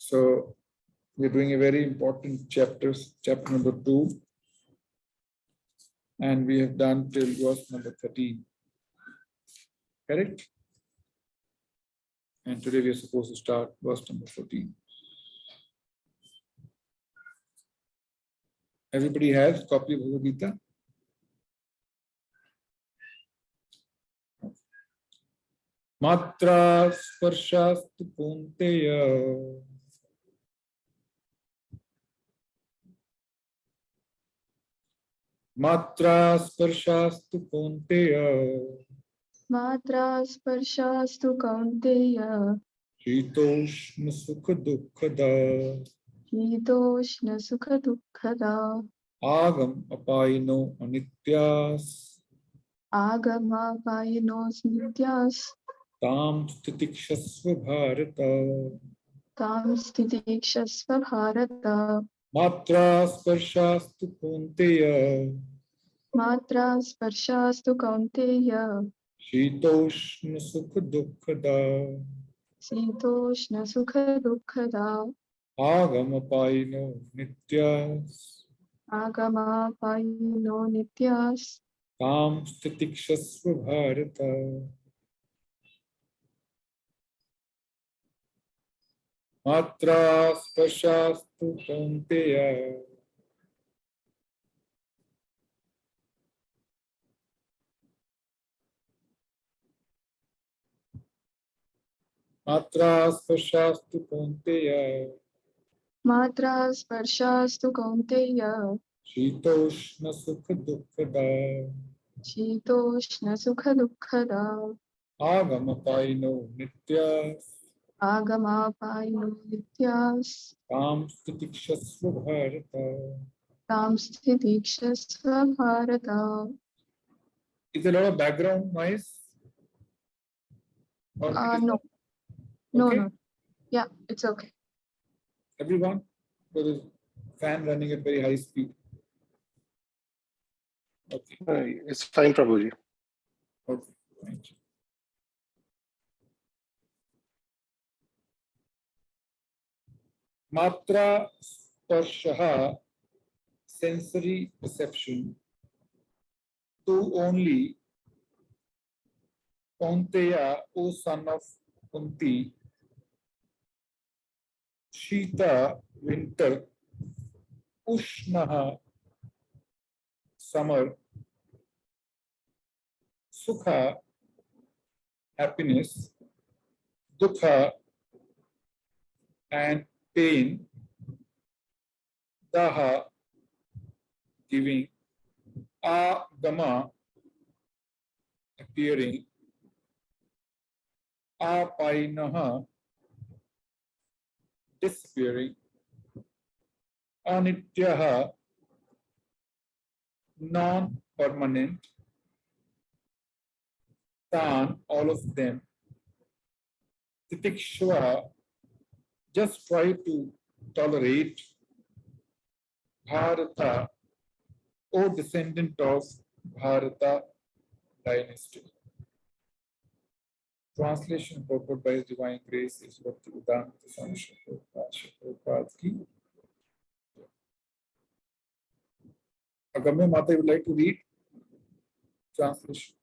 So we're doing a very important chapter number 2. And we have done till verse number 13. Correct? And today we are supposed to start verse number 14. Everybody has a copy of Bhagavad Gita? Matra sparshastu punteya. Matra sparshastu punteya. Matra sparshastu kaunteya. Shitoshna sukha dukkhada. Shitoshna sukha dukkhada. Agam apayino anityas. Agama payinos nityas. Tam stitikshasva bharata. Tam stitikshasva bharata. Matra sparshastu punteya. Matra sparshastu kaunteya. Shitoshna sukha dukkhada. Shitoshna sukha dukkhada. Agama apayino nityas. Agama payino nityas. Tam stitikshasva bharata. Matra sparshastu punteya. Matra sparshastu punteya. Matra sparshastu kaunteya. Shitoshna sukha dukkhada. Shitoshna sukha dukkhada. Agama apayino nityas. Agama payino nityas. Tam stitikshasva bharata. Tam stitikshasva bharata. Is there a lot of background noise? Or it is No. not? No, Okay? no. Yeah, it's okay. Everyone? There is fan running at very high speed. Okay. It's fine, Prabhuji. Okay. Thank you. Matra sparshaha, sensory perception. Tu only, Kaunteya, O son of Kunti. Shita, winter. Ushnaha, summer. Sukha, happiness. Dukha, and pain. Daha, giving. Agama, appearing. Apainaha, disappearing. Anityaha, non-permanent. Tan, all of them. Titikshva, just try to tolerate. Bharata, O descendant of Bharata dynasty. Translation purport by His Divine Grace is Bhaktivedanta Swami Srila Prabhupada ki. Agamya Mata, you would like to read translation?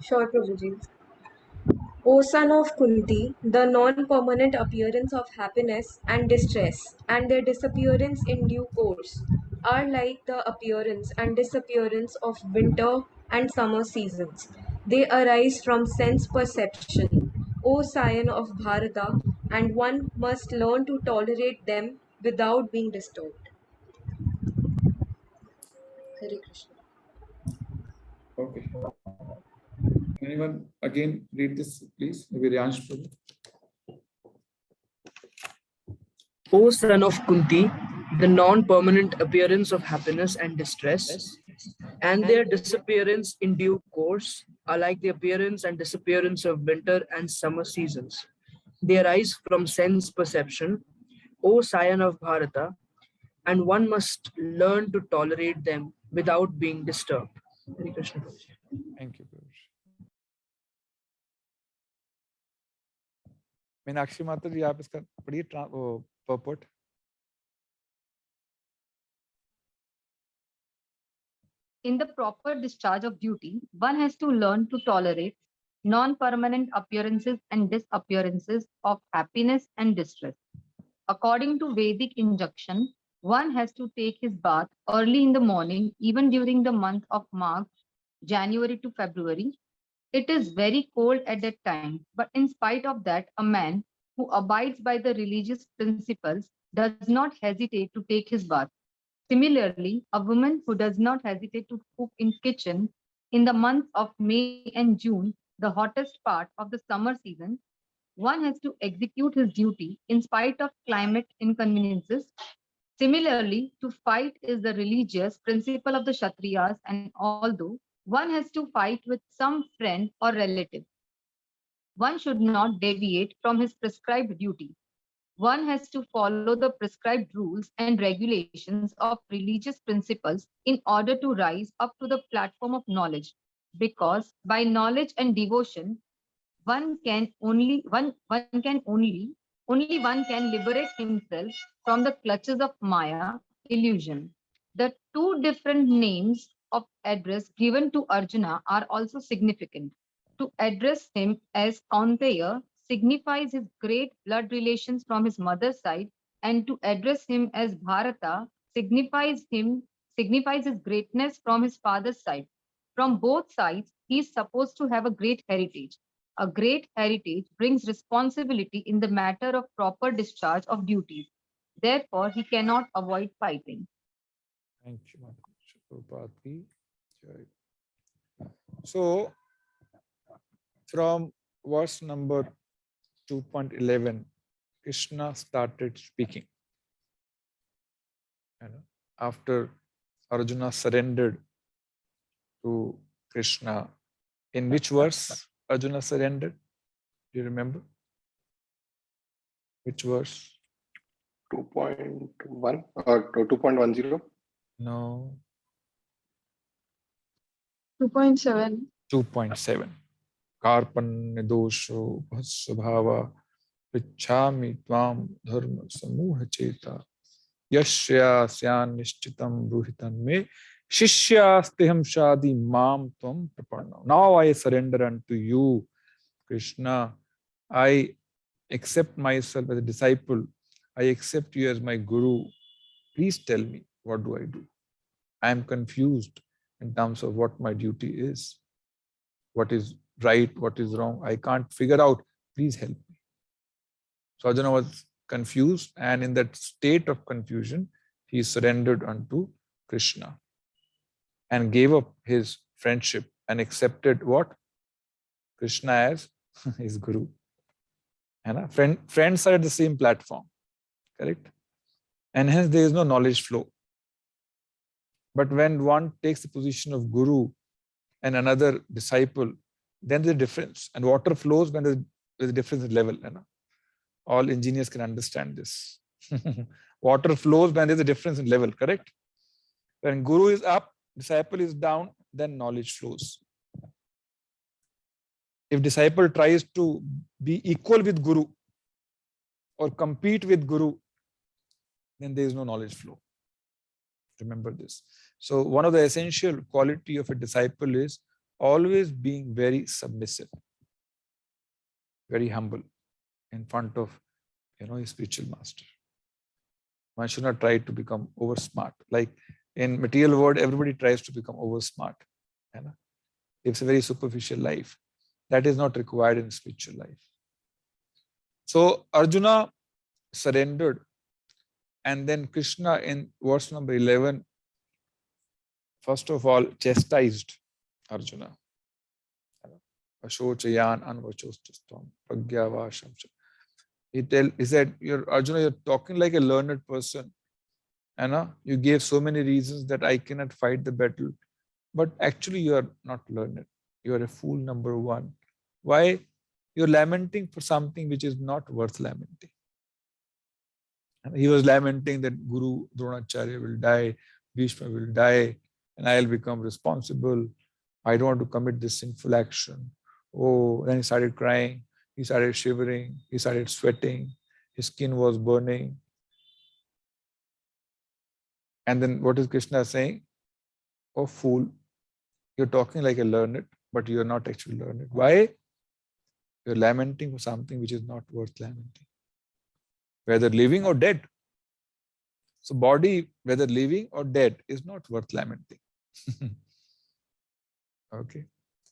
Sure, Prabhuji. O son of Kunti, the non-permanent appearance of happiness and distress and their disappearance in due course are like the appearance and disappearance of winter and summer seasons. They arise from sense perception, O scion of Bharata, and one must learn to tolerate them without being disturbed. Hare Krishna. Okay. Anyone again read this, please? Maybe Ryansh Prabhu. O son of Kunti, the non-permanent appearance of happiness and distress, and their disappearance in due course are like the appearance and disappearance of winter and summer seasons. They arise from sense perception, O scion of Bharata, and one must learn to tolerate them without being disturbed. Hare Krishna. Thank you, Prabhu. Meenakshi माता जी आप इसका पढ़िए purport. In the proper discharge of duty, one has to learn to tolerate non-permanent appearances and disappearances of happiness and distress. According to Vedic injunction, one has to take his bath early in the morning, even during the month of March, January to February. It is very cold at that time, but in spite of that, a man who abides by the religious principles does not hesitate to take his bath. Similarly, a woman who does not hesitate to cook in kitchen in the months of May and June, the hottest part of the summer season, one has to execute his duty in spite of climate inconveniences. Similarly, to fight is the religious principle of the Kshatriyas, and although one has to fight with some friend or relative, one should not deviate from his prescribed duty. One has to follow the prescribed rules and regulations of religious principles in order to rise up to the platform of knowledge. Because by knowledge and devotion, only one can liberate himself from the clutches of Maya illusion. The two different names of address given to Arjuna are also significant. To address him as Kaunteya signifies his great blood relations from his mother's side, and to address him as Bharata signifies his greatness from his father's side. From both sides, he is supposed to have a great heritage. A great heritage brings responsibility in the matter of proper discharge of duties. Therefore, he cannot avoid fighting. Thank you, Mataji. Prabhupada ki jai. So, from verse number 2.11, Krishna started speaking. And after Arjuna surrendered to Krishna, in which verse Arjuna surrendered? Do you remember? Which verse? 2.1 or 2.10? No, 2.7. 2.7. Karpanya dosho bhasvabhava prichhami tvam dharma samuha cheta yashya syan nishchitam ruhitan me shishyasteham shadi mam tvam prapanna. Now I surrender unto you, Krishna. I accept myself as a disciple. I accept you as my guru. Please tell me, what do I do? I am confused in terms of what my duty is. What is right, what is wrong? I can't figure out. Please help me. So Arjuna was confused, and in that state of confusion, he surrendered unto Krishna and gave up his friendship and accepted what? Krishna as his guru. And friends are at the same platform, correct? And hence there is no knowledge flow. But when one takes the position of guru and another disciple, then there's a difference. And water flows when there's a difference in level. All engineers can understand this. Water flows when there's a difference in level, correct? When guru is up, disciple is down, then knowledge flows. If disciple tries to be equal with guru or compete with guru, then there is no knowledge flow. Remember this. So one of the essential quality of a disciple is always being very submissive, very humble in front of his spiritual master. One should not try to become over smart. Like in material world, everybody tries to become over smart. It's a very superficial life. That is not required in spiritual life. So Arjuna surrendered, and then Krishna in verse number 11, first of all, chastised Arjuna. Ashochayan anvachostastam pragyavasham. He said, Arjuna, you're talking like a learned person. You gave so many reasons that I cannot fight the battle. But actually, you are not learned. You are a fool, number one. Why? You're lamenting for something which is not worth lamenting. And he was lamenting that Guru Dronacharya will die, Bhishma will die, and I'll become responsible. I don't want to commit this sinful action. Oh, then he started crying. He started shivering, he started sweating, his skin was burning. And then what is Krishna saying? Oh fool, you're talking like a learned, but you're not actually learned. Why? You're lamenting for something which is not worth lamenting, whether living or dead. So body, whether living or dead, is not worth lamenting. Okay.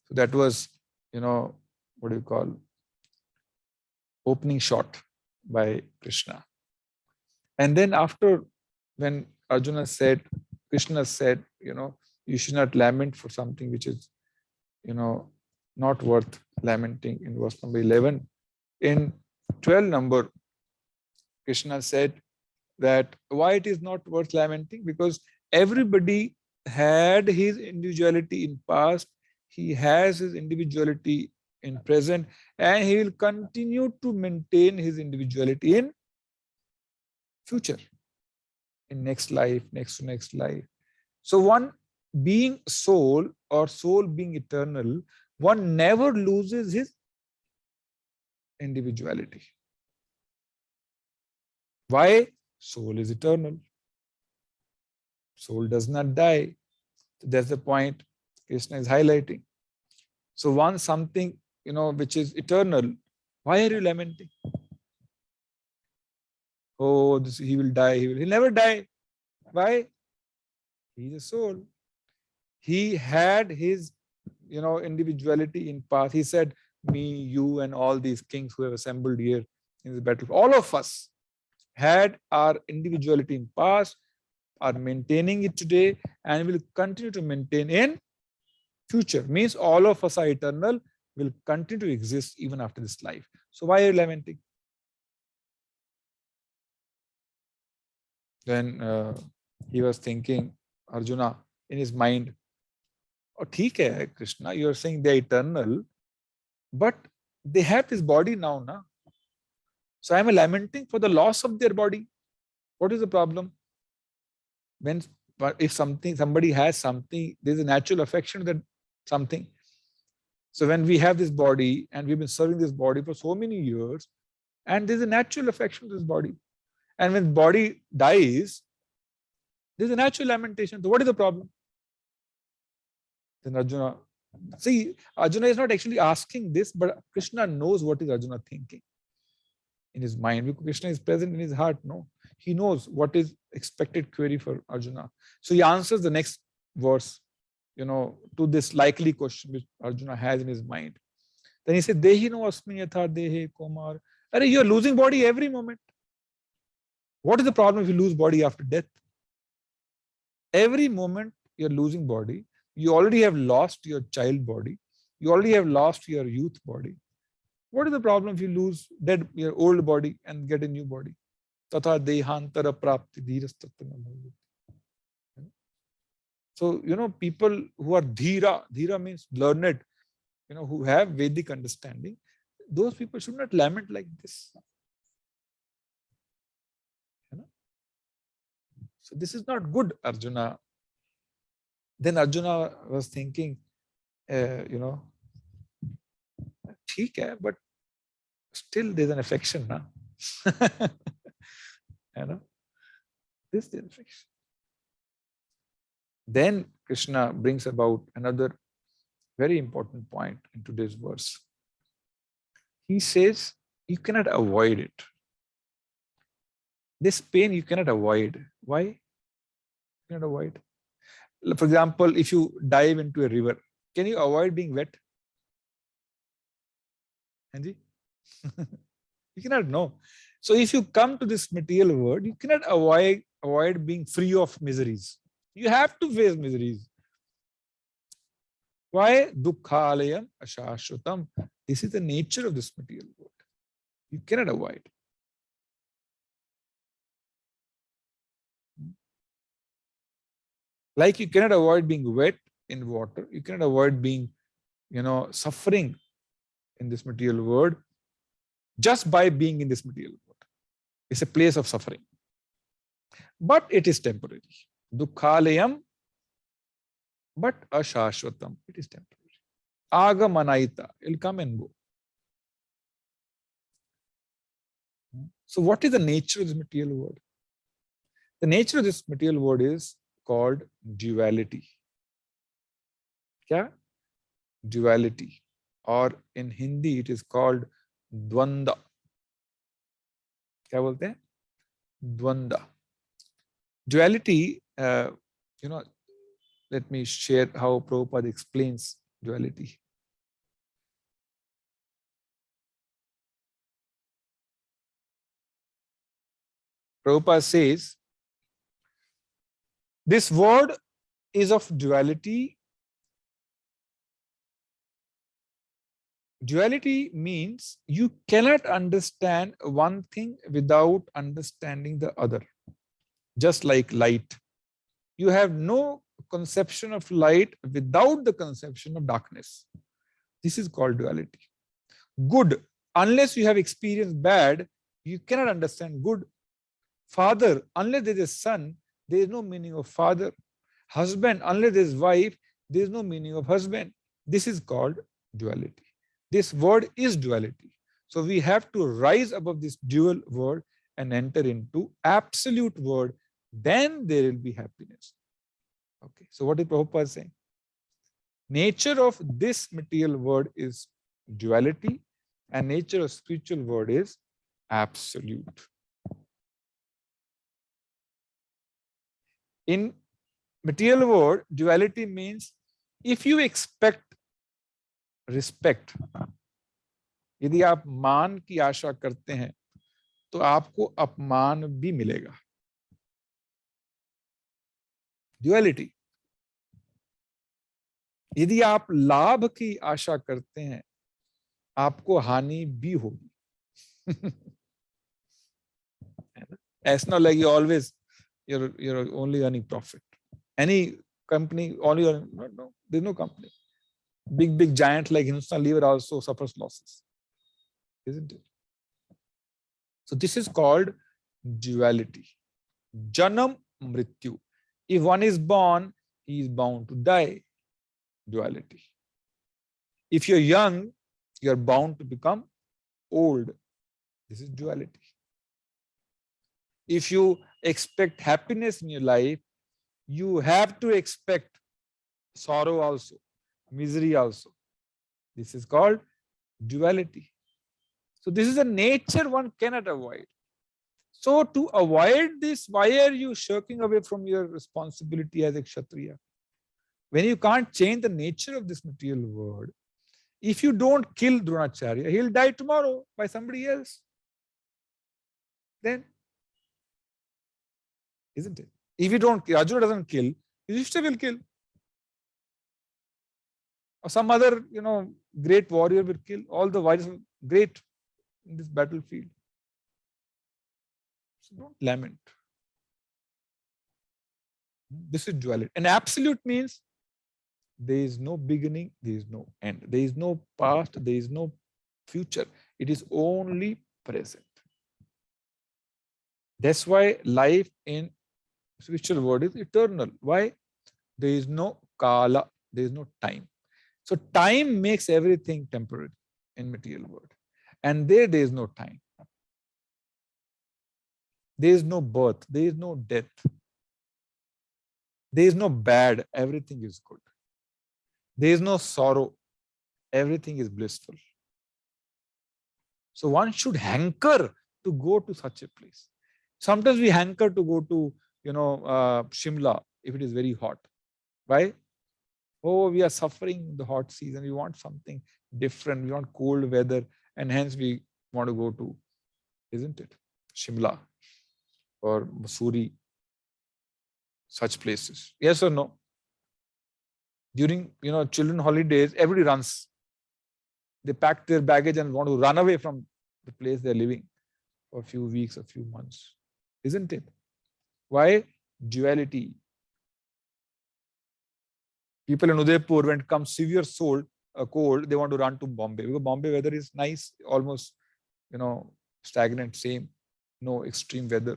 So that was, what do you call, opening shot by Krishna. And then after, when Arjuna said, Krishna said, you should not lament for something which is, not worth lamenting, in verse number 11. In 12 number, Krishna said that why it is not worth lamenting, because everybody had his individuality in past, he has his individuality in present, and he will continue to maintain his individuality in future, in next life, next to next life. So one being soul, or soul being eternal, one never loses his individuality. Why? Soul is eternal. Soul does not die. That's the point Krishna is highlighting. So once something, which is eternal, why are you lamenting? Oh, he will die. He'll never die. Why? He is a soul. He had his, individuality in past. He said, me, you, and all these kings who have assembled here in the battle, all of us had our individuality in past, are maintaining it today, and will continue to maintain in future. Means all of us are eternal, will continue to exist even after this life. So why are you lamenting? Then he was thinking, Arjuna, in his mind, oh, theek hai, Krishna, you are saying they are eternal, but they have this body now, na? So I am lamenting for the loss of their body. What is the problem? If somebody has something, there's a natural affection to that something. So when we have this body and we've been serving this body for so many years, and there's a natural affection to this body, and when body dies, there's a natural lamentation. So what is the problem? Then Arjuna, see, Arjuna is not actually asking this, but Krishna knows what is Arjuna thinking in his mind, because Krishna is present in his heart. No, he knows what is expected query for Arjuna. So he answers the next verse, to this likely question which Arjuna has in his mind. Then he said, Dehi no asmi yatha dehe komar. Are you are losing body every moment. What is the problem if you lose body after death? Every moment you're losing body. You already have lost your child body. You already have lost your youth body. What is the problem if you lose your old body and get a new body? Tatha dehantara prapti dhirastatana. So, people who are dhira means learned, who have Vedic understanding, those people should not lament like this. So this is not good, Arjuna. Then Arjuna was thinking, theek hai, but still there's an affection, na? This is the affection. Then Krishna brings about another very important point in today's verse. He says, you cannot avoid it. This pain you cannot avoid. Why? You cannot avoid. For example, if you dive into a river, can you avoid being wet? Anji? You cannot know. So if you come to this material world, you cannot avoid being free of miseries. You have to face miseries. Why? Dukkhalayam ashashvatam. This is the nature of this material world. You cannot avoid. Like you cannot avoid being wet in water. You cannot avoid being, suffering in this material world just by being in this material world. It's a place of suffering. But it is temporary. Dukkhalayam, but ashashvatam. It is temporary. Agamanaita. It will come and go. So what is the nature of this material world? The nature of this material world is called duality. Kya? Duality. Or in Hindi it is called dvanda. Kya bolte hain? Dvanda. Duality, let me share how Prabhupada explains duality. Prabhupada says, this word is of duality. Duality means you cannot understand one thing without understanding the other. Just like light. You have no conception of light without the conception of darkness. This is called duality. Good, unless you have experienced bad, you cannot understand good. Father, unless there is a son, there is no meaning of father. Husband, unless there is wife, there is no meaning of husband. This is called duality. This word is duality. So we have to rise above this dual word and enter into absolute word. Then there will be happiness. Okay. So what is Prabhupada saying? Nature of this material world is duality, and nature of spiritual world is absolute. In material world, duality means if you expect respect, यदि आप मान की आशा करते हैं तो आपको अपमान भी मिलेगा. ड्युअलिटी. यदि आप लाभ की आशा करते हैं आपको हानि भी होगी. It's not like you always you're only earning profit. Any company only earning, no, there's no company. Big giant like Hindustan Lever also suffers losses, isn't it? So this is called duality. Janam mrityu. If one is born, he is bound to die. Duality. If you're young, you're bound to become old. This is duality. If you expect happiness in your life, you have to expect sorrow also, misery also. This is called duality. So this is a nature one cannot avoid. So to avoid this, why are you shirking away from your responsibility as a Kshatriya? When you can't change the nature of this material world, if you don't kill Dronacharya, he'll die tomorrow by somebody else. Then, isn't it? If you don't, Arjuna doesn't kill, Yudhishthira will kill. Or some other, great warrior will kill. All the warriors are great in this battlefield. So don't lament. This is duality. And absolute means there is no beginning, there is no end. There is no past, there is no future. It is only present. That's why life in spiritual world is eternal. Why? There is no kala, there is no time. So time makes everything temporary in material world. And there is no time. There is no birth, there is no death. There is no bad, everything is good. There is no sorrow, everything is blissful. So one should hanker to go to such a place. Sometimes we hanker to go to, Shimla if it is very hot. Why? Oh, we are suffering the hot season. We want something different. We want cold weather, and hence we want to go to, isn't it? Shimla or Mussoorie, such places. Yes or no? During children holidays, everybody runs. They pack their baggage and want to run away from the place they're living for a few weeks, a few months, isn't it? Why? Duality. People in Udaipur, when it comes severe cold, they want to run to Bombay because Bombay weather is nice, almost stagnant, same, no extreme weather.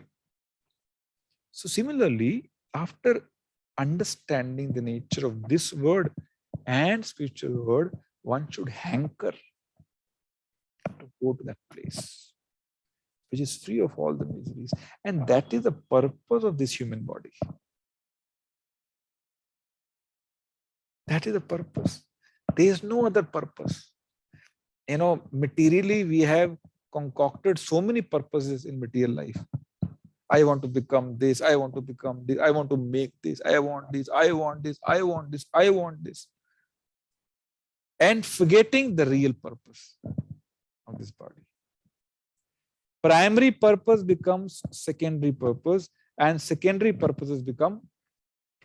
So similarly, after understanding the nature of this word and spiritual word, one should hanker to go to that place. which is free of all the miseries. And that is the purpose of this human body. That is the purpose. There is no other purpose. Materially, we have concocted so many purposes in material life. I want to become this, I want to become this, I want to make this, I want this, I want this, I want this, I want this. And forgetting the real purpose of this body. Primary purpose becomes secondary purpose, and secondary purposes become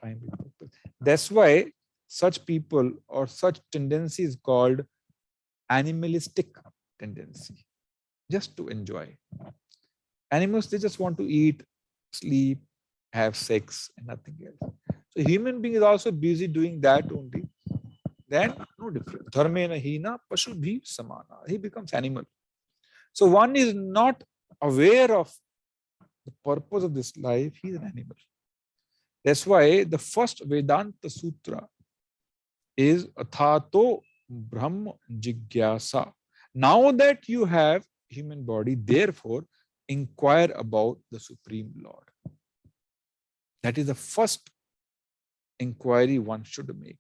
primary purpose. That's why such people or such tendency is called animalistic tendency, just to enjoy. Animals, they just want to eat, sleep, have sex, and nothing else. So human being is also busy doing that only. Then no difference. Dharmena hina pashu bhi samana. He becomes animal. So one is not aware of the purpose of this life. He is an animal. That's why the first Vedanta Sutra is Athato Brahma Jigyasa. Now that you have human body, therefore inquire about the Supreme Lord. That is the first inquiry one should make.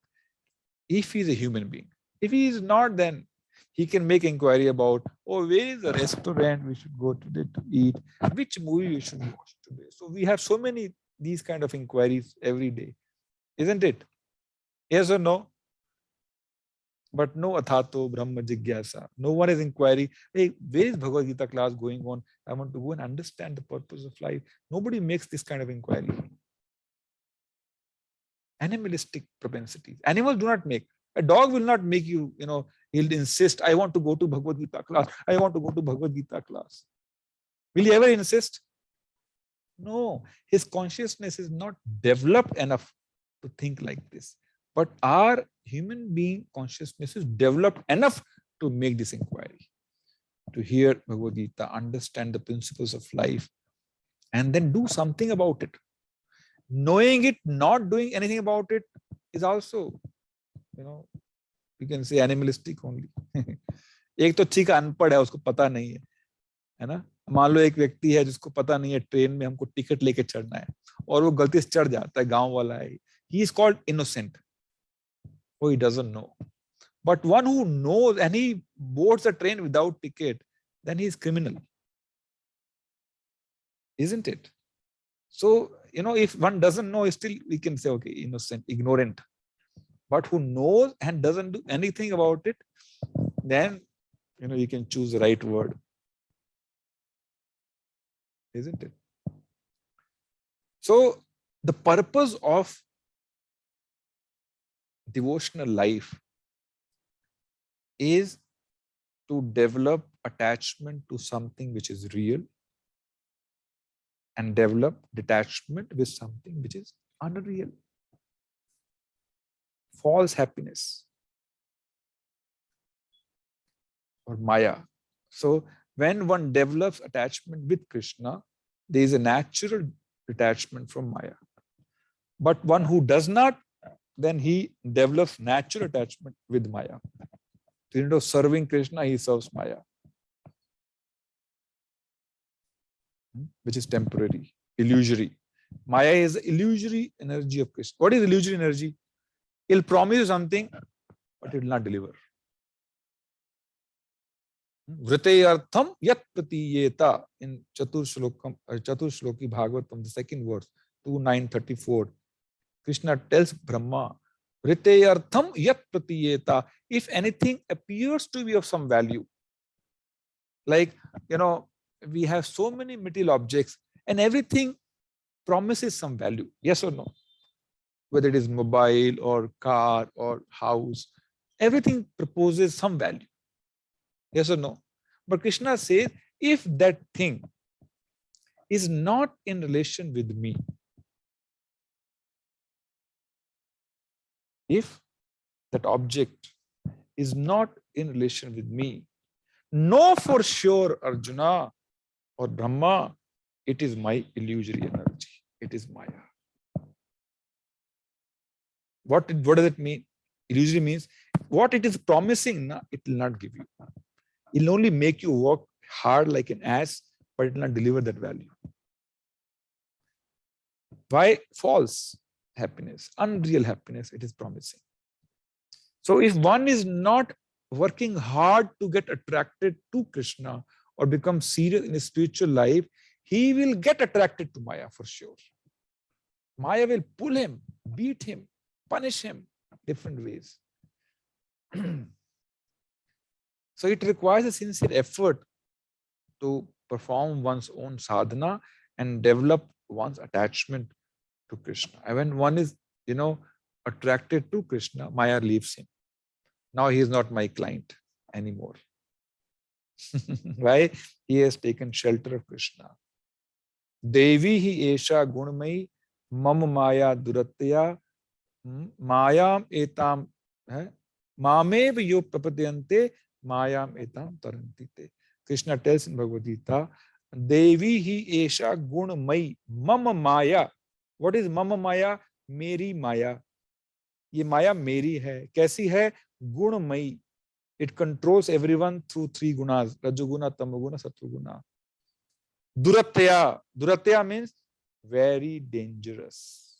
If he is a human being. If he is not, then he can make inquiry about, oh, where is the restaurant we should go today to eat? Which movie we should watch today? So we have so many these kind of inquiries every day, isn't it? Yes or no? But no Athato Brahma Jigyasa. No one is inquiring, hey, where is Bhagavad Gita class going on? I want to go and understand the purpose of life. Nobody makes this kind of inquiry. Animalistic propensities. Animals do not make. A dog will not make you, he'll insist, I want to go to Bhagavad Gita class. I want to go to Bhagavad Gita class. Will he ever insist? No. His consciousness is not developed enough to think like this. But our human being consciousness is developed enough to make this inquiry, to hear Bhagavad Gita, understand the principles of life, and then do something about it. Knowing it, not doing anything about it is also, you can say animalistic only. एक तो ठीक अनपढ़ है, उसको पता नहीं है ना? मान लो एक व्यक्ति है जिसको पता नहीं है ट्रेन में हमको टिकट लेके चढ़ना है और वो गलती से चढ़ जाता है, गांव वाला है. He is called innocent. Oh, he doesn't know. But one who knows and he boards a train without ticket, then he is criminal. Isn't it? So, if one doesn't know, still we can say, okay, innocent, ignorant. But who knows and doesn't do anything about it, then, you can choose the right word. Isn't it? So, the purpose of devotional life is to develop attachment to something which is real and develop detachment with something which is unreal. False happiness or Maya. So when one develops attachment with Krishna, there is a natural detachment from Maya. But one who does not, then he develops natural attachment with Maya. So instead of serving Krishna, he serves Maya, which is temporary, illusory. Maya is the illusory energy of Krishna. What is illusory energy? He'll promise you something, but it will not deliver. Vriteyartham yat pratiyeta in Chatur Shloki Bhagavatam, the second verse, 2:934. Krishna tells Brahma, Vriteyartham yat pratiyeta. If anything appears to be of some value, like, we have so many material objects and everything promises some value. Yes or no? Whether it is mobile or car or house, everything proposes some value. Yes or no? But Krishna says, if that thing is not in relation with me, if that object is not in relation with me, know for sure, Arjuna or Brahma, it is my illusory energy. It is Maya. What does it mean? Illusory means what it is promising, it will not give you. It will only make you work hard like an ass, but it will not deliver that value. Why? False happiness, unreal happiness it is promising. So if one is not working hard to get attracted to Krishna or become serious in his spiritual life, he will get attracted to Maya for sure. Maya will pull him, beat him, punish him different ways. So it requires a sincere effort to perform one's own sadhana and develop one's attachment to Krishna. And when one is, attracted to Krishna, Maya leaves him. Now he is not my client anymore. Why? He has taken shelter of Krishna. Devi hi esha gunmai mam maya duratya mayam etam mamev yo prapadyante mayam etam tarantite. Krishna tells in Bhagavad Gita, Devi hi esha gunmai mam maya. What is mam maya? Meri maya. ये माया मेरी है. कैसी है? गुणमयी. It controls everyone through 3 gunas: Rajoguna, Tamoguna, Satvaguna. Duratya. Duratya means very dangerous.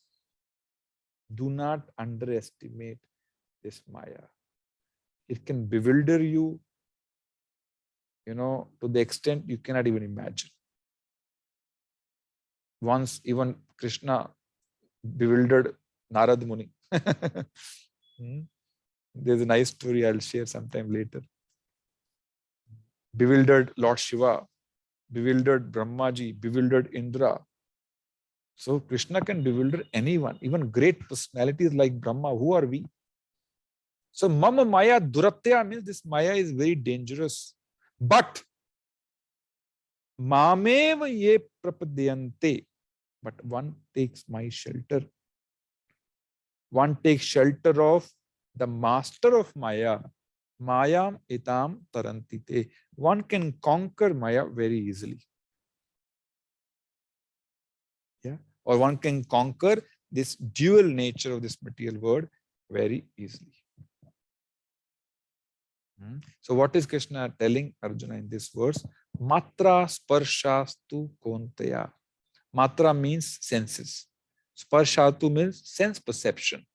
Do not underestimate this Maya. It can bewilder you, to the extent you cannot even imagine. Once even Krishna bewildered Narad Muni. There's a nice story I'll share sometime later. Bewildered Lord Shiva, bewildered Brahmaji, bewildered Indra. So Krishna can bewilder anyone, even great personalities like Brahma. Who are we? So Mama Maya Duratya means this Maya is very dangerous. But Mamev ye prapadyante. But one takes my shelter. One takes shelter of the master of Maya. Mayam etam tarantite. One can conquer Maya very easily. Yeah. Or one can conquer this dual nature of this material world very easily. So what is Krishna telling Arjuna in this verse? Matra sparshastu kontaya. Matra means senses. Sparshatu means sense perception.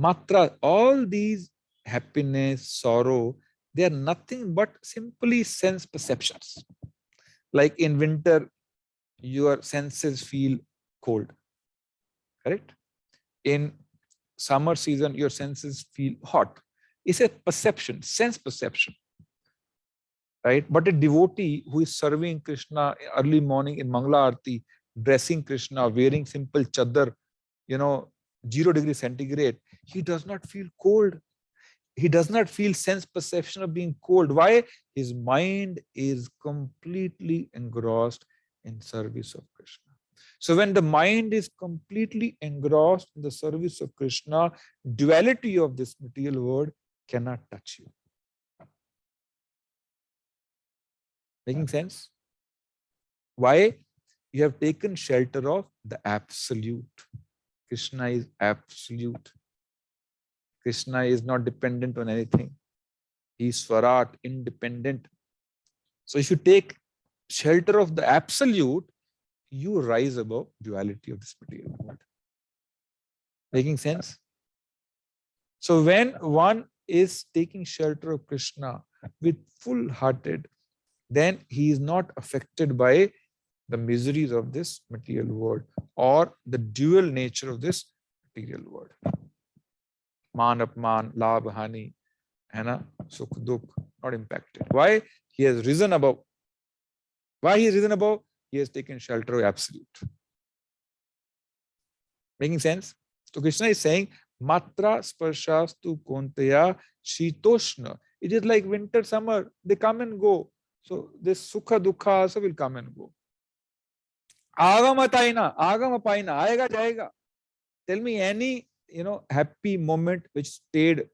Matra, all these happiness, sorrow, they are nothing but simply sense perceptions. Like in winter, your senses feel cold. Correct? In summer season, your senses feel hot. It's a perception, sense perception. Right? But a devotee who is serving Krishna early morning in Mangala Aarti, dressing Krishna, wearing simple chadar, 0 degree centigrade, he does not feel cold. He does not feel sense perception of being cold. Why? His mind is completely engrossed in service of Krishna. So when the mind is completely engrossed in the service of Krishna, duality of this material world cannot touch you. Making sense? Why? You have taken shelter of the absolute. Krishna is absolute. Krishna is not dependent on anything. He is Swarat, independent. So if you take shelter of the absolute, you rise above duality of this material world. Making sense? So when one is taking shelter of Krishna with full-hearted, then he is not affected by the miseries of this material world or the dual nature of this material world. Man, apman, labh, hani, sukh, dukh, not impacted. Why? He has risen above. Why he has risen above? He has taken shelter of absolute. Making sense? So Krishna is saying, Matra sparshastu kontaya shitoshna. It is like winter, summer. They come and go. So this sukha dukha also will come and go. Agamapaina, aega jayega. Tell me any, happy moment which stayed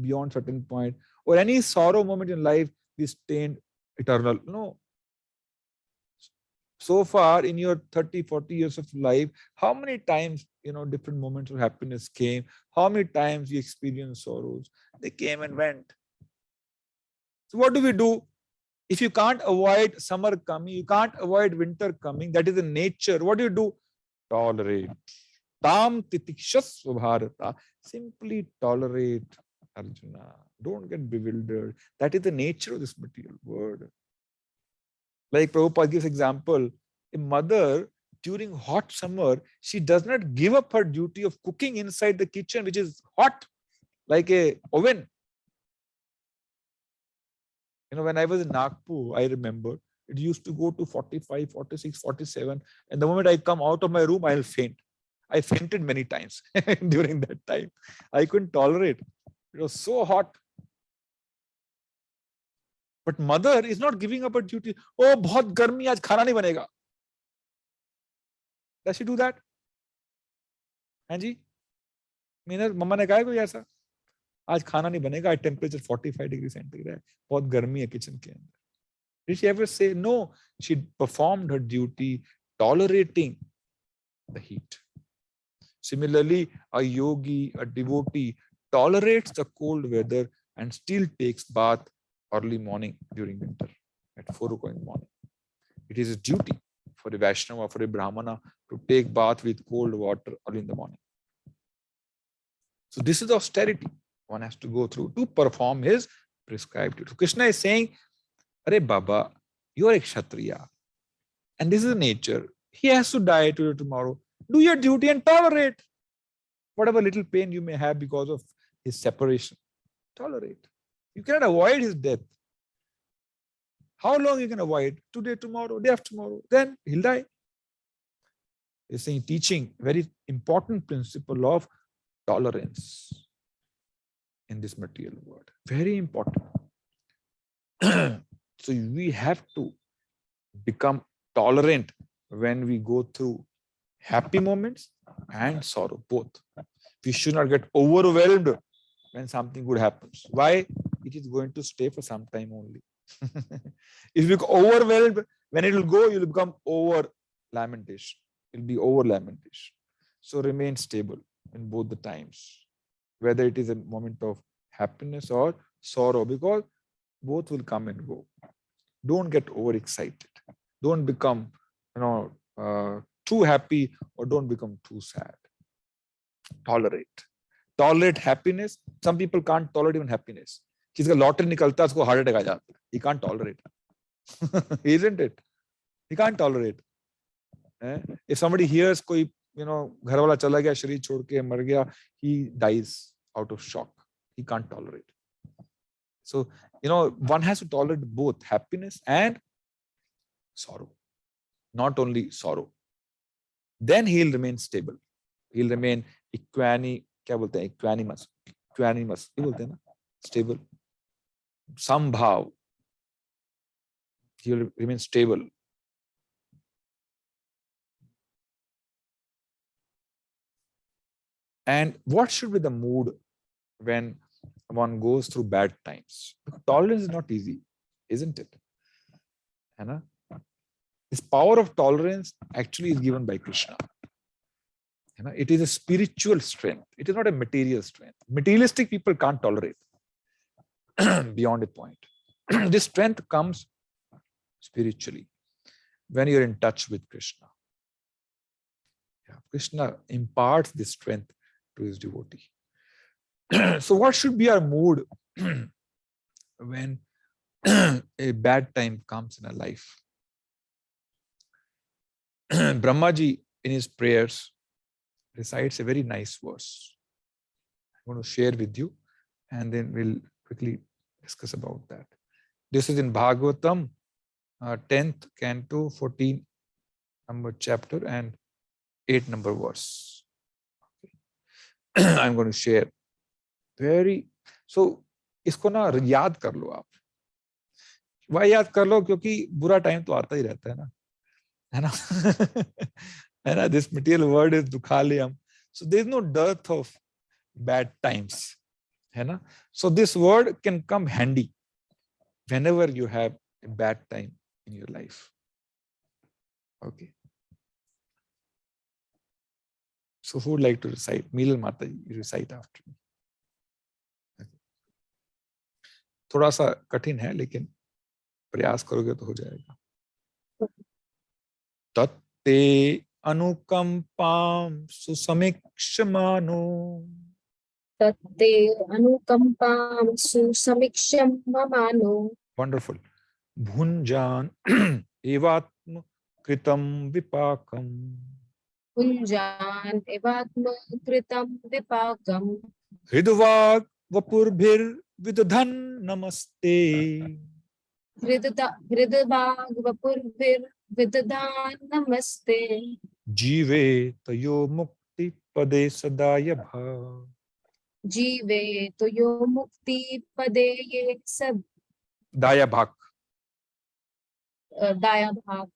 beyond certain point, or any sorrow moment in life which stayed eternal. No. So far in your 30, 40 years of life, how many times, different moments of happiness came? How many times you experienced sorrows? They came and went. So what do? If you can't avoid summer coming, you can't avoid winter coming. That is the nature. What do? Tolerate. Tam titikshasva bharata. Simply tolerate, Arjuna. Don't get bewildered. That is the nature of this material world. Like Prabhupada gives example, a mother during hot summer, she does not give up her duty of cooking inside the kitchen, which is hot, like a oven. You know, when I was in Nagpur, I remember it used to go to 45, 46, 47. And the moment I come out of my room, I'll faint. I fainted many times during that time. I couldn't tolerate. It was so hot. But mother is not giving up her duty. Oh, bahut garmi, aaj khana nahi banega. Does she do that? हाँ जी, मेरा मम्मा ने कहा है कोई ऐसा, आज खाना नहीं बनेगा, आज टेम्परेचर 45 डिग्री सेंटीग्रेड है, बहुत गर्मी है किचन के अंदर. Did she ever say no? She performed her duty tolerating the heat. Similarly, a yogi, a devotee tolerates the cold weather and still takes bath early morning during winter at 4 o'clock in the morning. It is a duty for a Vaishnava, for a Brahmana to take bath with cold water early in the morning. So this is the austerity one has to go through to perform his prescribed duty. So Krishna is saying, Arey Baba, you are a Kshatriya. And this is nature. He has to die tomorrow. Do your duty and tolerate whatever little pain you may have because of his separation. Tolerate. You cannot avoid his death. How long you can avoid? Today, tomorrow, day after tomorrow. Then he'll die. He's saying, teaching very important principle of tolerance in this material world. Very important. So we have to become tolerant when we go through happy moments and sorrow, both. We should not get overwhelmed when something good happens. Why? It is going to stay for some time only. If you get overwhelmed, when it will go, you will become over lamentation. It will be over lamentation. So remain stable in both the times, whether it is a moment of happiness or sorrow, because both will come and go. Don't get overexcited. Don't become, too happy, or don't become too sad. Tolerate. Tolerate happiness. Some people can't tolerate even happiness. किसका lottery निकलता है उसको heart attack आ जाता है. He can't tolerate. Isn't it? He can't tolerate. If somebody hears कोई घर वाला चला गया, शरीर छोड़ के मर गया, he dies out of shock. He can't tolerate. So one has to tolerate both happiness and sorrow, not only sorrow. Then he'll remain stable. He'll remain equanimous. Equanimous. ये बोलते हैं ना, stable. Sambhav. He'll remain stable. And what should be the mood when one goes through bad times? Because tolerance is not easy, isn't it? This power of tolerance actually is given by Krishna. It is a spiritual strength. It is not a material strength. Materialistic people can't tolerate beyond a point. This strength comes spiritually when you're in touch with Krishna. Krishna imparts this strength to his devotee. So what should be our mood when a bad time comes in our life? Brahmaji in his prayers recites a very nice verse. I'm going to share with you, and then we'll quickly discuss about that. This is in Bhagavatam, 10th canto, 14 number chapter and 8 number verse. Okay. I'm going to share. So इसको ना याद कर लो आप. वह याद कर लो क्योंकि बुरा टाइम तो आता ही रहता है ना, है ना? है ना? This material world is dukhalayam. So there is no dearth of bad times, है ना? So this word can come handy whenever you have a bad time in your life. Okay. So who would like to recite? Meelal Mataji, you recite after me. थोड़ा सा कठिन है लेकिन प्रयास करोगे तो हो जाएगा। तत्ते अनुकंपाम सुसमीक्षमानो। तत्ते अनुकंपां सुसमीक्षमानो। वंडरफुल। भुंजान एवात्म कृतं विपाकम। पुञ्जान् इवात्मकृतं विपाकम्। हृद्वाग वपुर्भिर्विदधन् नमस्ते। हृदभागवपुर्भिर्विदधान् नमस्ते। जीवे तयो मुक्ति पदे सदाय भा। जीवे तो यो मुक्ति पदे ये सब दाया भाग। दाया भाग।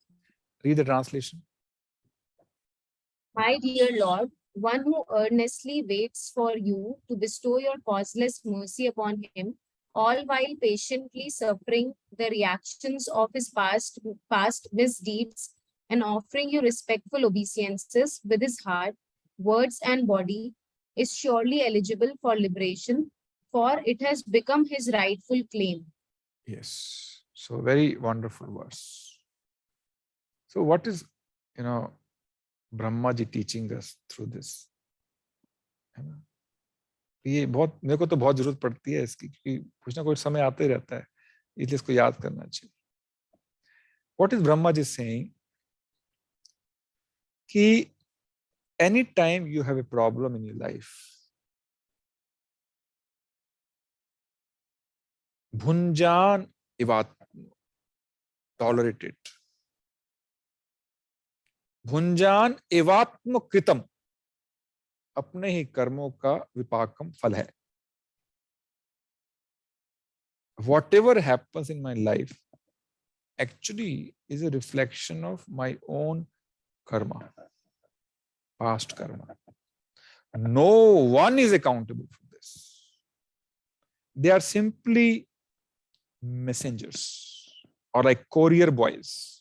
Read the translation. My dear Lord, one who earnestly waits for you to bestow your causeless mercy upon him, all while patiently suffering the reactions of his past misdeeds and offering you respectful obeisances with his heart, words, and body, is surely eligible for liberation, for it has become his rightful claim. Yes. So very wonderful verse. So what is, Brahma ji teaching us through this? है ना? ये बहुत, मेरे को तो बहुत जरूरत पड़ती है इसकी, क्योंकि कुछ ना कुछ समय आते ही रहता है, इसलिए इसको याद करना चाहिए. What is Brahma ji saying? कि any time you have a problem in your life, भुंजान इवात्म, tolerate it. भुंजान एवात्म कृतम, अपने ही कर्मों का विपाकम फल है. Whatever happens in my life actually is a reflection of my own karma, past karma. No one is accountable for this. They are simply messengers or like courier boys,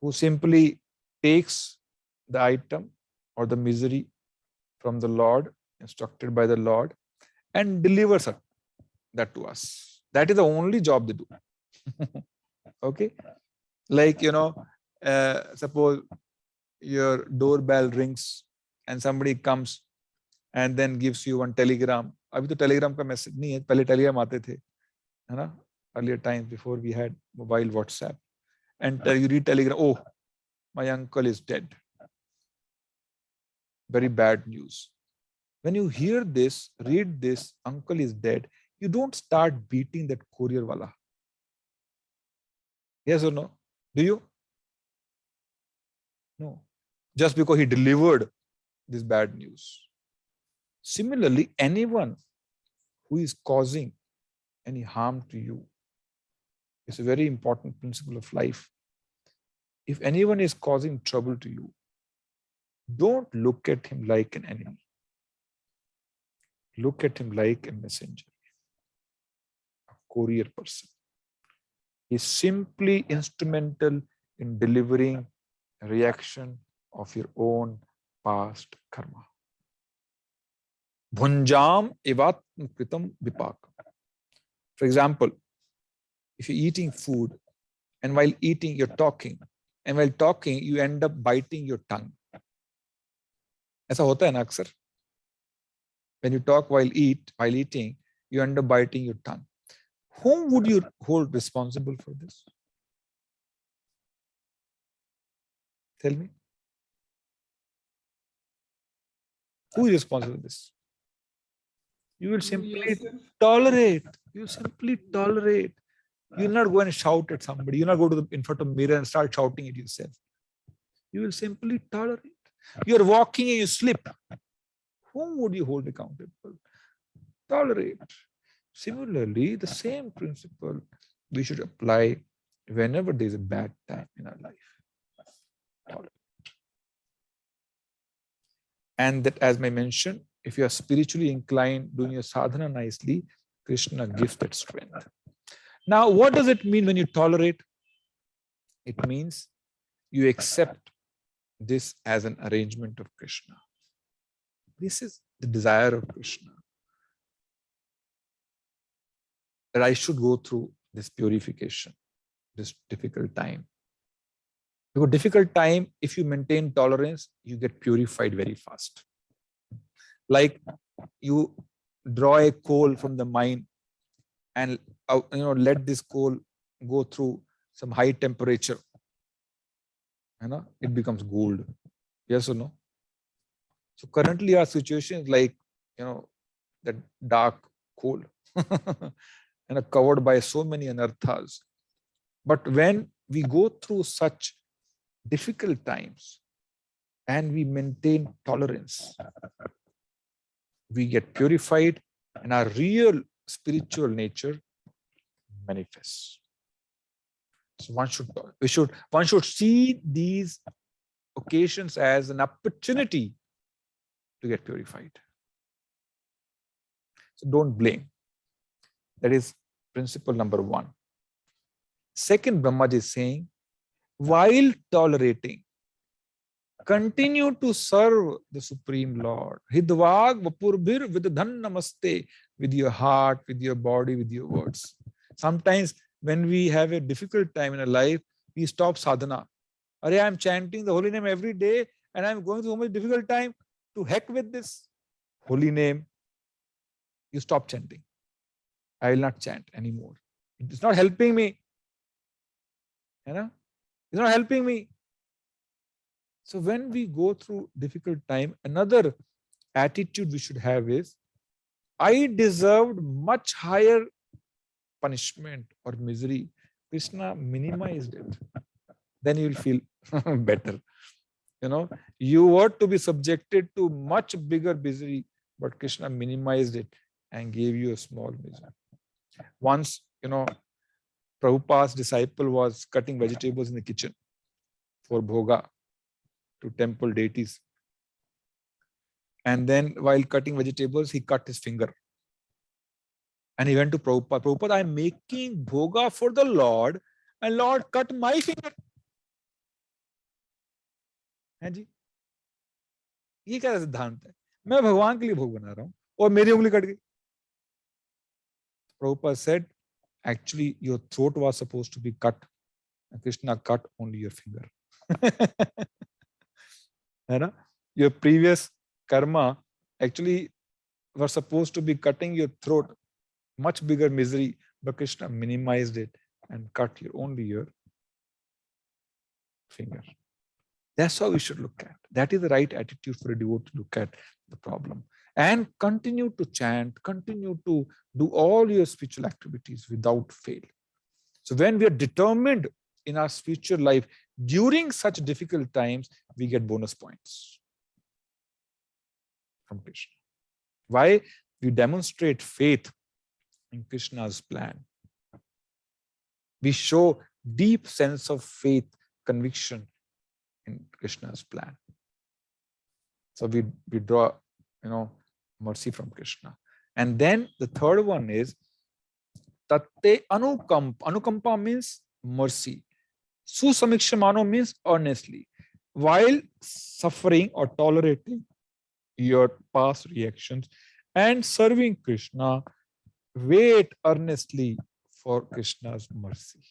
who simply takes the item or the misery from the Lord, instructed by the Lord, and delivers that to us. That is the only job they do. Okay, like suppose your doorbell rings and somebody comes and then gives you one telegram. अभी तो telegram का message नहीं है, पहले telegram आते थे, है ना? Earlier times before we had mobile WhatsApp, and you read telegram. Oh, my uncle is dead. Very bad news. When you hear this, read this, uncle is dead, you don't start beating that courier wala. Yes or no? Do you? No. Just because he delivered this bad news. Similarly, anyone who is causing any harm to you, is a very important principle of life. If anyone is causing trouble to you, don't look at him like an enemy. Look at him like a messenger, a courier person. He's simply instrumental in delivering a reaction of your own past karma. Bhunjam evatm kritam vipakam. For example, if you're eating food and while eating you're talking, and while talking you end up biting your tongue. ऐसा होता है ना अक्सर? When you talk while eating, you end up biting your tongue. Whom would you hold responsible for this? Tell me. Who is responsible for this? You will simply tolerate. You simply tolerate. You will not go and shout at somebody. You will not go in front of the mirror and start shouting at yourself. You will simply tolerate. You are walking and you slip. Whom would you hold accountable? Tolerate. Similarly, the same principle we should apply whenever there is a bad time in our life. Tolerate. And that, as I mentioned, if you are spiritually inclined, doing your sadhana nicely, Krishna gives that strength. Now, what does it mean when you tolerate? It means you accept this as an arrangement of Krishna. This is the desire of Krishna, that I should go through this purification, this difficult time. Because difficult time, if you maintain tolerance, you get purified very fast. Like you draw a coal from the mine and let this coal go through some high temperature. It becomes gold. Yes or no? So currently our situation is like, that dark coal covered by so many anarthas. But when we go through such difficult times and we maintain tolerance, we get purified and our real spiritual nature manifests. So one should see these occasions as an opportunity to get purified. So don't blame. That is principle number 1. Second, Brahmaji is saying, while tolerating, continue to serve the Supreme Lord. Hidvag vapurbhir vidhan namaste, with your heart, with your body, with your words. Sometimes when we have a difficult time in our life, we stop sadhana. I am chanting the holy name every day and I'm going through so much difficult time. To heck with this holy name. You stop chanting. I will not chant anymore. It's not helping me. It's not helping me. So when we go through difficult time, another attitude we should have is, I deserved much higher punishment or misery. Krishna minimized it. Then you will feel better. You were to be subjected to much bigger misery, but Krishna minimized it and gave you a small misery. Once, Prabhupada's disciple was cutting vegetables in the kitchen for bhoga to temple deities. And then while cutting vegetables, he cut his finger. And he went to Prabhupada. Prabhupada, I'm making bhoga for the Lord, and Lord cut my finger. है जी, ये क्या सिद्धांत है? मैं भगवान के लिए भोग बना रहा हूं और मेरी उंगली कट गई. Prabhupada said, actually your throat was supposed to be cut, and Krishna cut only your finger. Your previous karma actually were supposed to be cutting your throat, much bigger misery, but Krishna minimized it and cut only your finger. That's how we should look at. That is the right attitude for a devotee to look at the problem. And continue to chant, continue to do all your spiritual activities without fail. So when we are determined in our spiritual life, during such difficult times, we get bonus points from Krishna. Why? We demonstrate faith in Krishna's plan. We show deep sense of faith, conviction in Krishna's plan. So we draw, mercy from Krishna. And then the third one is Tatte Anukampa. Anukampa means mercy. Susamikshamano means earnestly. While suffering or tolerating your past reactions and serving Krishna, wait earnestly for Krishna's mercy.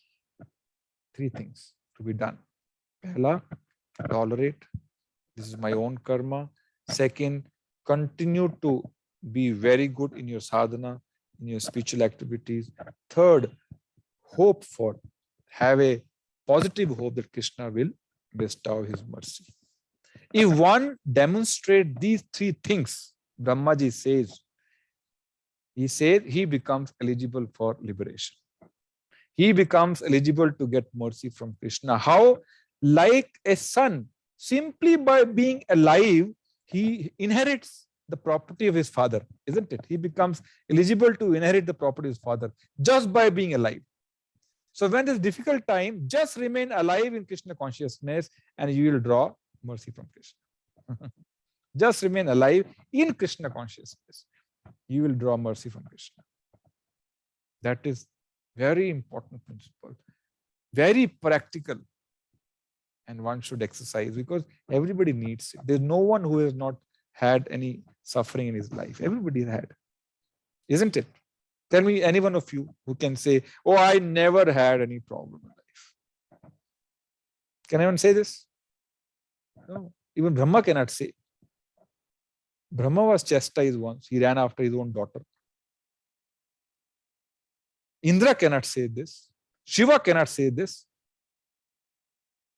3 things to be done. Pehla, tolerate. This is my own karma. Second, continue to be very good in your sadhana, in your spiritual activities. Third, have a positive hope that Krishna will bestow his mercy. If one demonstrates these 3 things, Brahmaji says, he becomes eligible for liberation. He becomes eligible to get mercy from Krishna. How? Like a son, simply by being alive, he inherits the property of his father, isn't it? He becomes eligible to inherit the property of his father just by being alive. So when there's difficult time, just remain alive in Krishna consciousness and you will draw mercy from Krishna. Just remain alive in Krishna consciousness. You will draw mercy from Krishna. That is very important principle. Very practical. And one should exercise because everybody needs it. There's no one who has not had any suffering in his life. Everybody had. Isn't it? Tell me any one of you who can say, oh, I never had any problem in life. Can anyone say this? No. Even Brahma cannot say. Brahma was chastised once. He ran after his own daughter. Indra cannot say this. Shiva cannot say this.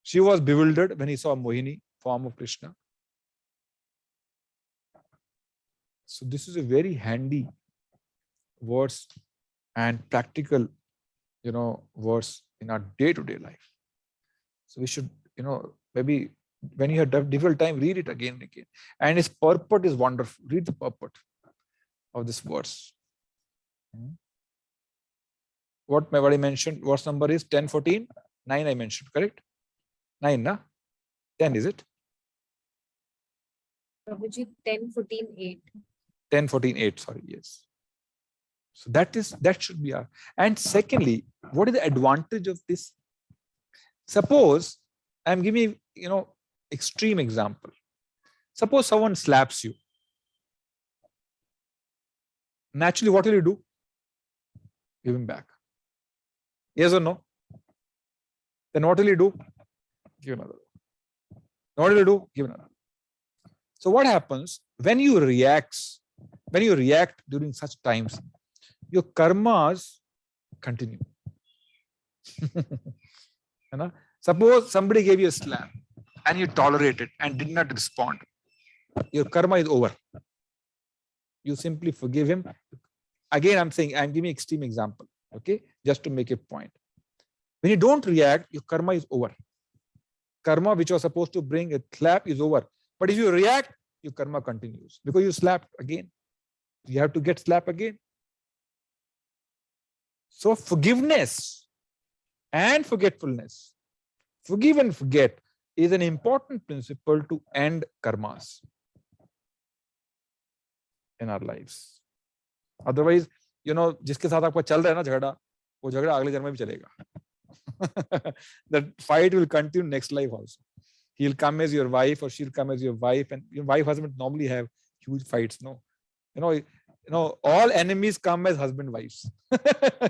Shiva was bewildered when he saw Mohini, form of Krishna. So this is a very handy verse and practical, verse in our day-to-day life. So we should, maybe when you have difficult time, read it again and again. And its purport is wonderful. Read the purport of this verse. What I mentioned, verse number is 10, 14, 9 I mentioned, correct? 9, na? 10 is it? Prabhuji, 10, 14, 8. 10, 14, 8, sorry, yes. So that should be our. And secondly, what is the advantage of this? Suppose I'm giving, extreme example. Suppose someone slaps you. Naturally, what will you do? Give him back. Yes or no? Then what will you do? Give another. What will you do? Give another. So what happens when you react during such times? Your karmas continue. Suppose somebody gave you a slap and you tolerated and did not respond. Your karma is over. You simply forgive him. Again, I'm giving extreme example. Okay, just to make a point. When you don't react, your karma is over. Karma which was supposed to bring a slap is over. But if you react, your karma continues because you slapped again. You have to get slapped again. So forgiveness and forgetfulness, forgive and forget, is an important principle to end karmas in our lives. Otherwise, जिसके साथ आपका चल रहा है ना झगड़ा, वो झगड़ा अगले जन्म में भी चलेगा. That fight will continue next life also. He'll come as your wife or she'll come as your wife, and your wife husband normally have huge fights. No, all enemies come as husband wives.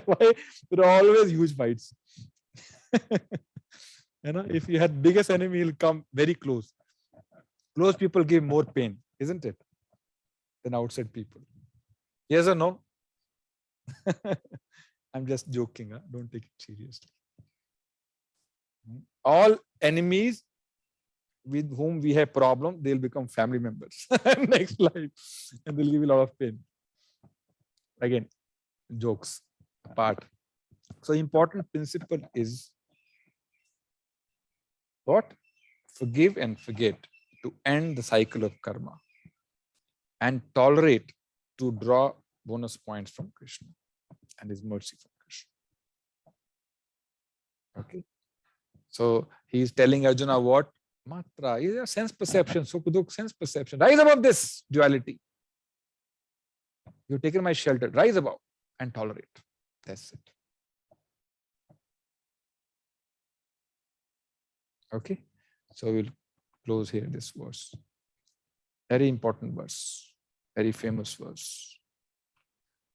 Why? There are always huge fights. If you had biggest enemy, he'll come very close. Close people give more pain, isn't it, than outside people? Yes or no? I'm just joking. Huh? Don't take it seriously. All enemies with whom we have problem, they'll become family members next life, and they'll give you a lot of pain. Again, jokes apart. So important principle is what? Forgive and forget to end the cycle of karma, and tolerate to draw bonus points from Krishna and his mercy from Krishna. Okay. So he is telling Arjuna what? Matra, is your sense perception, Sukh Dukh, sense perception. Rise above this duality. You've taken my shelter. Rise above and tolerate. That's it. Okay. So we'll close here this verse. Very important verse. Very famous verse.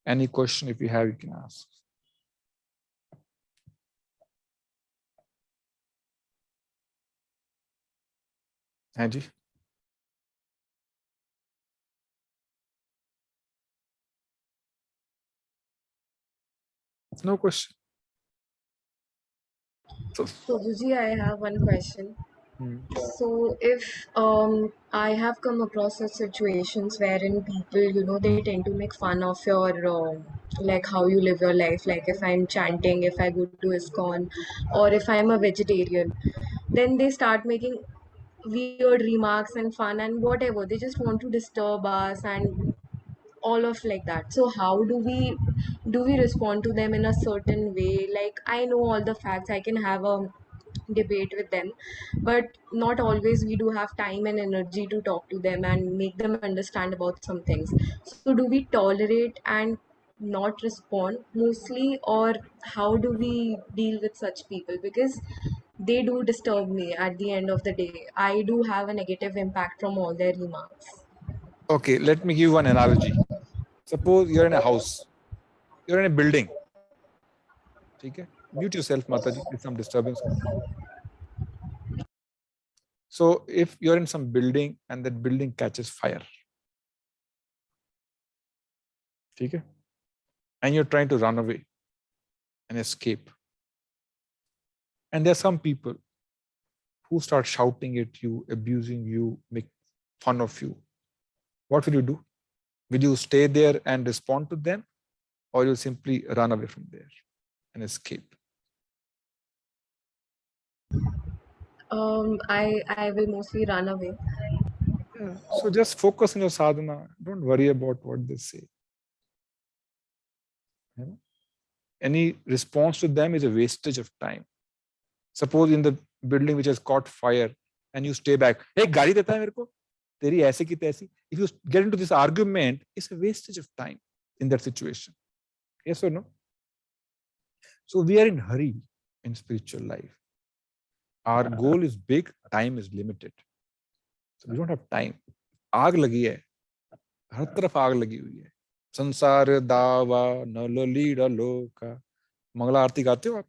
Any question, if you have, you can ask. Haji? No question. So, Guruji, I have one question. So, if I have come across such situations wherein people, they tend to make fun of your like how you live your life. Like if I'm chanting, if I go to ISKCON, or if I'm a vegetarian, then they start making weird remarks and fun and whatever. They just want to disturb us and all of like that. So how do we respond to them in a certain way? Like I know all the facts, I can have a debate with them, but not always we do have time and energy to talk to them and make them understand about some things. So do we tolerate and not respond mostly, or how do we deal with such people? Because they do disturb me. At the end of the day, I do have a negative impact from all their remarks. Okay, let me give you an analogy. Suppose you're in a house you're in a building. Okay? Mute yourself, Mataji. There's some disturbance. So if you're in some building and that building catches fire, okay? And you're trying to run away and escape. And there are some people who start shouting at you, abusing you, make fun of you. What will you do? Will you stay there and respond to them, or you'll simply run away from there and escape? I will mostly run away. Yeah. So just focus on your sadhana. Don't worry about what they say. You know? Any response to them is a wastage of time. Suppose in the building which has caught fire and you stay back, hey, gari deta hai mere ko? Teri aise ki taisi. If you get into this argument, it's a wastage of time in that situation. Yes or no? So we are in hurry in spiritual life. Our goal is big, time is limited. So we don't have time. आग लगी है, हर तरफ आग लगी हुई है. संसार दावा नल लीड़ा लोका. मंगला आरती गाते हो आप?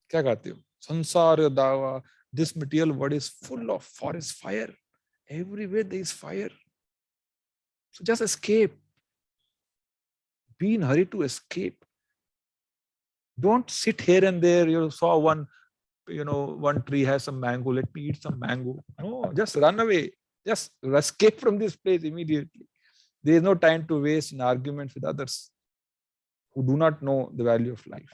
क्या गाते हो? संसार दावा. This material world is full of forest fire. Everywhere there is fire. So just escape. Be in hurry to escape. Don't sit here and there. You saw one tree has some mango. Let me eat some mango. No, just run away. Just escape from this place immediately. There is no time to waste in arguments with others who do not know the value of life.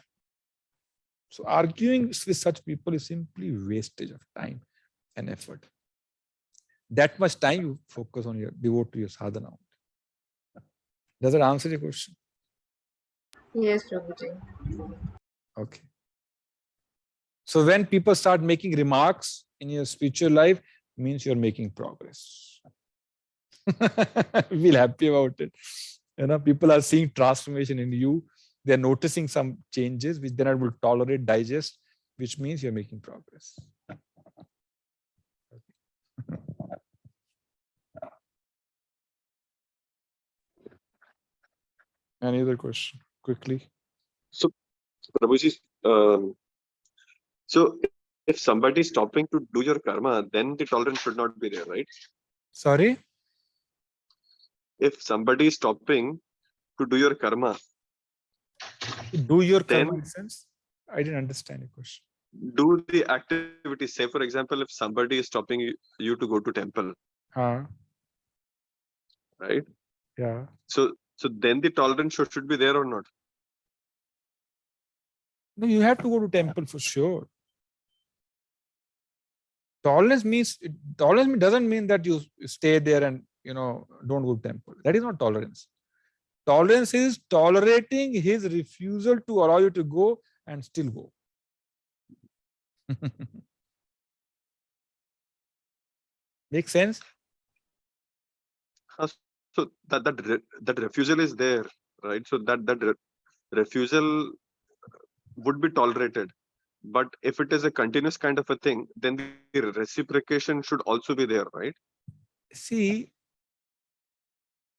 So arguing with such people is simply wastage of time and effort. That much time you focus on your devote to your sadhana. Does that answer your question? Yes, Prabhuji. Okay. So when people start making remarks in your spiritual life, means you're making progress. Feel happy about it. People are seeing transformation in you. They're noticing some changes which they're not able to tolerate, digest, which means you're making progress. Any other question? Quickly. So, Prabhuji, so if somebody is stopping to do your karma, then the tolerance should not be there, right? Sorry? If somebody is stopping to do your karma, Do your then karma in sense? I didn't understand your question. do the activity. Say, for example, if somebody is stopping you to go to temple, right? Yeah. So then the tolerance should be there or not? No, you have to go to temple for sure. Tolerance doesn't mean that you stay there and don't go to temple. That is not tolerance. Tolerance is tolerating his refusal to allow you to go and still go. Make sense? So that refusal is there, right? So that refusal would be tolerated. But if it is a continuous kind of a thing, then the reciprocation should also be there, right? See,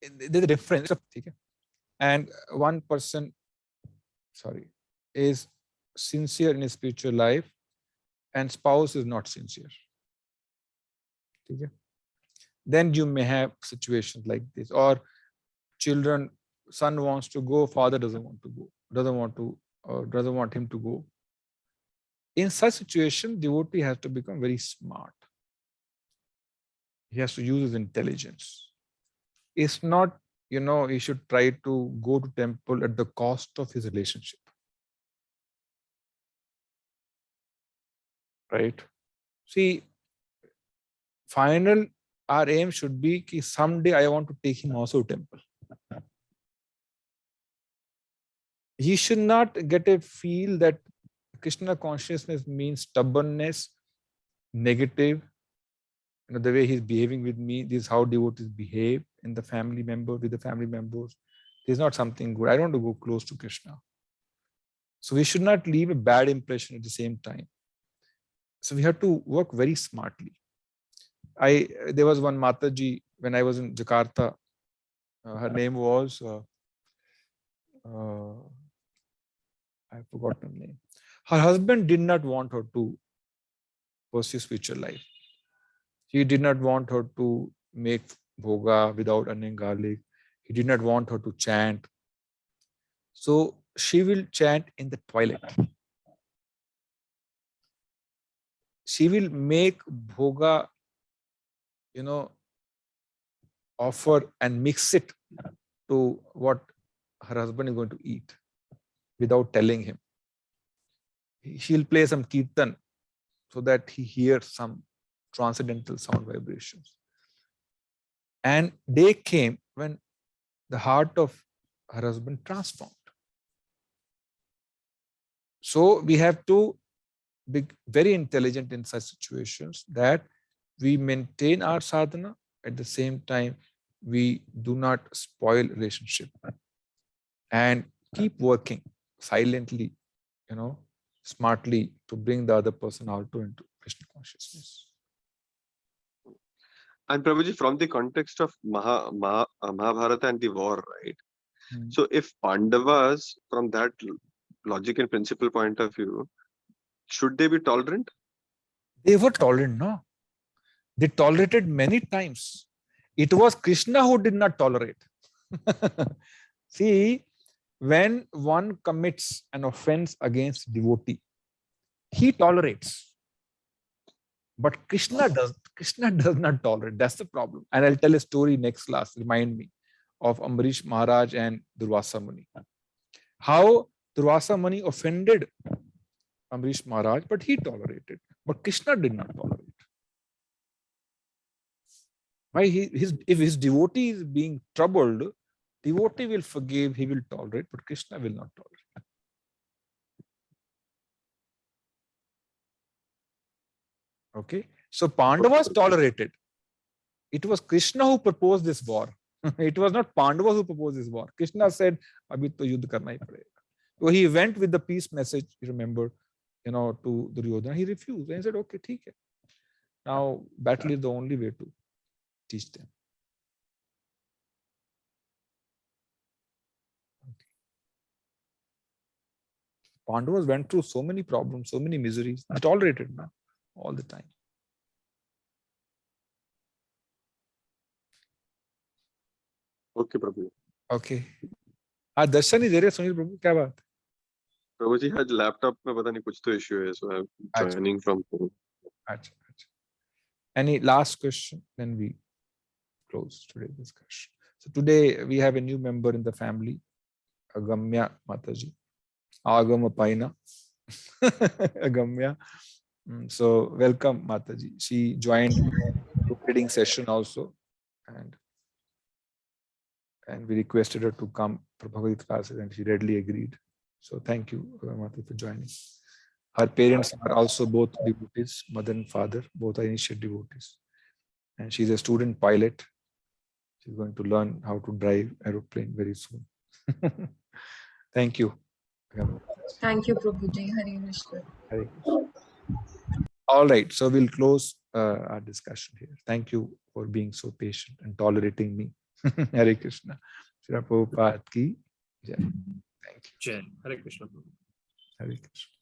there's a difference. And one person, is sincere in his spiritual life, and spouse is not sincere. Okay? Then you may have situations like this, or children, son wants to go, father doesn't want to go, doesn't want him to go. In such situation, devotee has to become very smart. He has to use his intelligence. It's not, he should try to go to temple at the cost of his relationship. Right? See, our aim should be that someday I want to take him also to temple. He should not get a feel that Krishna consciousness means stubbornness, negative. The way he's behaving with me, this is how devotees behave with the family members. This is not something good. I don't want to go close to Krishna. So we should not leave a bad impression at the same time. So we have to work very smartly. There was one Mataji when I was in Jakarta. Her name was I forgot her name. Her husband did not want her to pursue spiritual life. He did not want her to make bhoga without onion garlic. He did not want her to chant. So she will chant in the toilet. She will make bhoga, offer and mix it to what her husband is going to eat without telling him. She'll play some kirtan so that he hears some transcendental sound vibrations. And day came when the heart of her husband transformed. So we have to be very intelligent in such situations that we maintain our sadhana, at the same time we do not spoil relationship, and keep working silently, smartly, to bring the other person also into Krishna consciousness. And Prabhuji, from the context of Mahabharata and the war, right? So if Pandavas, from that logic and principle point of view, should they be tolerant? They were tolerant, no? They tolerated many times. It was Krishna who did not tolerate. See, when one commits an offense against devotee, he tolerates. But Krishna does not tolerate. That's the problem. And I'll tell a story next class. Remind me of Ambarish Maharaj and Durvasa Muni. How Durvasa Muni offended Ambarish Maharaj, but he tolerated. But Krishna did not tolerate. Why? If his devotee is being troubled, devotee will forgive, he will tolerate, but Krishna will not tolerate. Okay, so Pandavas tolerated. It was Krishna who proposed this war. It was not Pandavas who proposed this war. Krishna said, "Abhi to yuddh karna hi padega." So he went with the peace message, you remember, to Duryodhana. He refused and he said, "Okay, theek hai." Now battle is the only way to teach them. Okay. Pandavas went through so many problems, so many miseries. They tolerated now all the time. Okay, Prabhu. Okay. आज दर्शन ही दे रहे सुनील प्रभु, क्या बात? प्रभु जी, आज laptop में पता नहीं कुछ तो issue है, so I'm joining from home. Achha. Any last question? Then we close today's discussion. So today we have a new member in the family, Agamya Mataji. Agama Paina. Agamya. So welcome, Mataji. She joined the reading session also, and we requested her to come for Bhagavad classes, and she readily agreed. So thank you, Mataji, for joining. Her parents are also both devotees, mother and father, both are initiate devotees. And she's a student pilot. She's going to learn how to drive aeroplane very soon. Thank you. Thank you, Prabhuji. Hare Krishna. Hare Krishna. All right, so we'll close our discussion here. Thank you for being so patient and tolerating me. Hare Krishna. Srila Prabhupada ki jai. Thank you. Jai. Hare Krishna. Hare Krishna.